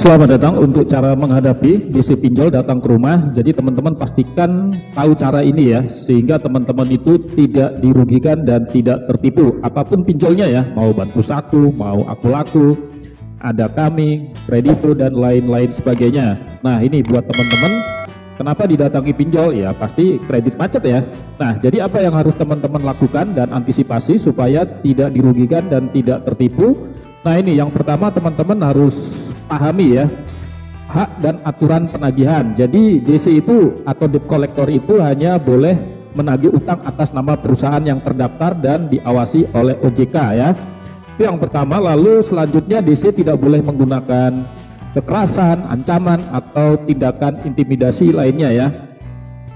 Selamat datang untuk cara menghadapi DC pinjol datang ke rumah. Jadi teman-teman pastikan tahu cara ini ya, sehingga teman-teman itu tidak dirugikan dan tidak tertipu apapun pinjolnya ya, mau Bantu Satu, mau Aku Laku, ada Kami, Kredivo dan lain-lain sebagainya. Nah ini buat teman-teman, kenapa didatangi pinjol? Ya pasti kredit macet ya. Nah jadi apa yang harus teman-teman lakukan dan antisipasi supaya tidak dirugikan dan tidak tertipu? Nah ini yang pertama, teman-teman harus pahami ya hak dan aturan penagihan. Jadi DC itu atau debt collector itu hanya boleh menagih utang atas nama perusahaan yang terdaftar dan diawasi oleh OJK ya. Itu yang pertama. Lalu selanjutnya DC tidak boleh menggunakan kekerasan, ancaman atau tindakan intimidasi lainnya ya.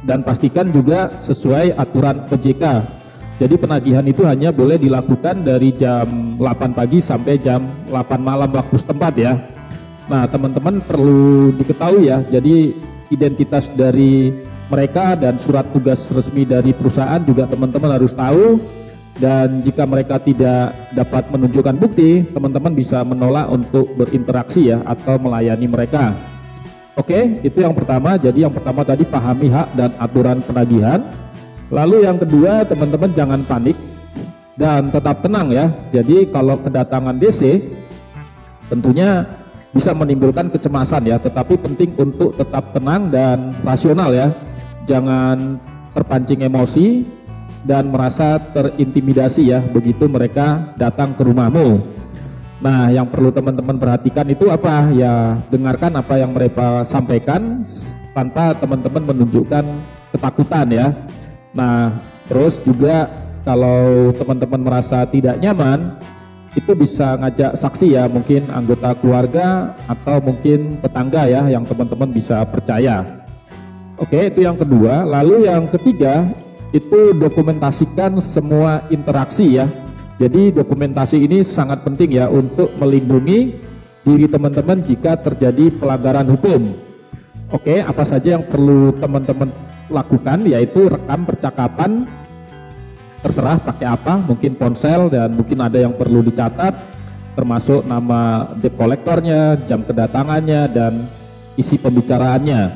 Dan pastikan juga sesuai aturan OJK. Jadi penagihan itu hanya boleh dilakukan dari jam 8 pagi sampai jam 8 malam waktu setempat ya. Nah teman-teman perlu diketahui ya, jadi identitas dari mereka dan surat tugas resmi dari perusahaan juga teman-teman harus tahu. Dan jika mereka tidak dapat menunjukkan bukti, teman-teman bisa menolak untuk berinteraksi ya atau melayani mereka. Oke, itu yang pertama. Jadi yang pertama tadi pahami hak dan aturan penagihan. Lalu yang kedua, teman-teman jangan panik dan tetap tenang ya. Jadi kalau kedatangan DC tentunya bisa menimbulkan kecemasan ya, tetapi penting untuk tetap tenang dan rasional ya. Jangan terpancing emosi dan merasa terintimidasi ya begitu mereka datang ke rumahmu. Nah yang perlu teman-teman perhatikan itu apa ya, dengarkan apa yang mereka sampaikan tanpa teman-teman menunjukkan ketakutan ya. Nah terus juga kalau teman-teman merasa tidak nyaman, itu bisa ngajak saksi ya, mungkin anggota keluarga atau mungkin tetangga ya yang teman-teman bisa percaya. Oke, itu yang kedua. Lalu yang ketiga itu dokumentasikan semua interaksi ya. Jadi dokumentasi ini sangat penting ya untuk melindungi diri teman-teman jika terjadi pelanggaran hukum. Oke, apa saja yang perlu teman-teman lakukan, yaitu rekam percakapan, terserah pakai apa, mungkin ponsel, dan mungkin ada yang perlu dicatat termasuk nama debt collectornya, jam kedatangannya dan isi pembicaraannya.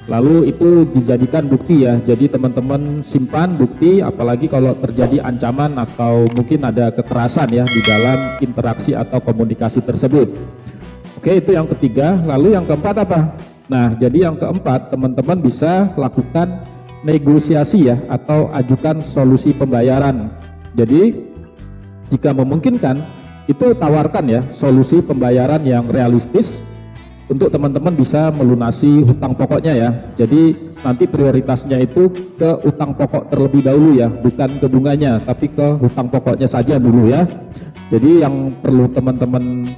Lalu itu dijadikan bukti ya, jadi teman-teman simpan bukti, apalagi kalau terjadi ancaman atau mungkin ada kekerasan ya di dalam interaksi atau komunikasi tersebut. Oke, itu yang ketiga. Lalu yang keempat apa? Nah jadi yang keempat, teman-teman bisa lakukan negosiasi ya atau ajukan solusi pembayaran. Jadi jika memungkinkan itu tawarkan ya solusi pembayaran yang realistis untuk teman-teman bisa melunasi hutang pokoknya ya. Jadi nanti prioritasnya itu ke hutang pokok terlebih dahulu ya, bukan ke bunganya tapi ke hutang pokoknya saja dulu ya. Jadi yang perlu teman-teman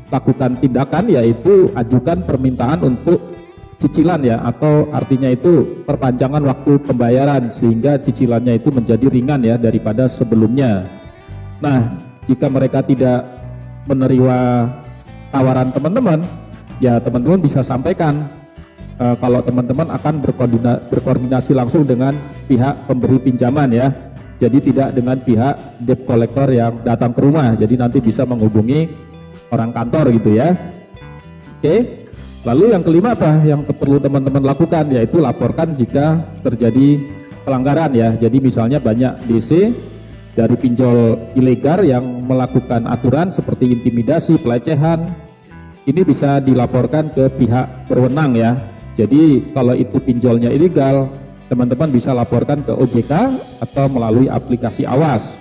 lakukan tindakan yaitu ajukan permintaan untuk cicilan ya, atau artinya itu perpanjangan waktu pembayaran sehingga cicilannya itu menjadi ringan ya daripada sebelumnya. Nah jika mereka tidak menerima tawaran teman-teman ya, teman-teman bisa sampaikan kalau teman-teman akan berkoordinasi langsung dengan pihak pemberi pinjaman ya, jadi tidak dengan pihak debt collector yang datang ke rumah. Jadi nanti bisa menghubungi orang kantor gitu ya. Oke, lalu yang kelima apa yang perlu teman-teman lakukan, yaitu laporkan jika terjadi pelanggaran ya. Jadi misalnya banyak DC dari pinjol ilegal yang melakukan aturan seperti intimidasi, pelecehan, ini bisa dilaporkan ke pihak berwenang ya. Jadi kalau itu pinjolnya ilegal, teman-teman bisa laporkan ke OJK atau melalui aplikasi Awas.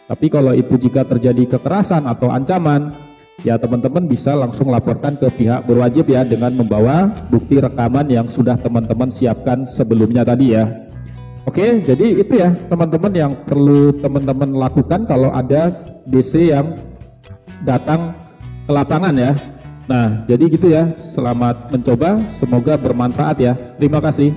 Tapi kalau itu jika terjadi kekerasan atau ancaman, ya teman-teman bisa langsung laporkan ke pihak berwajib ya dengan membawa bukti rekaman yang sudah teman-teman siapkan sebelumnya tadi ya. Oke, jadi itu ya teman-teman yang perlu teman-teman lakukan kalau ada DC yang datang ke lapangan ya. Nah jadi gitu ya, selamat mencoba, semoga bermanfaat ya. Terima kasih.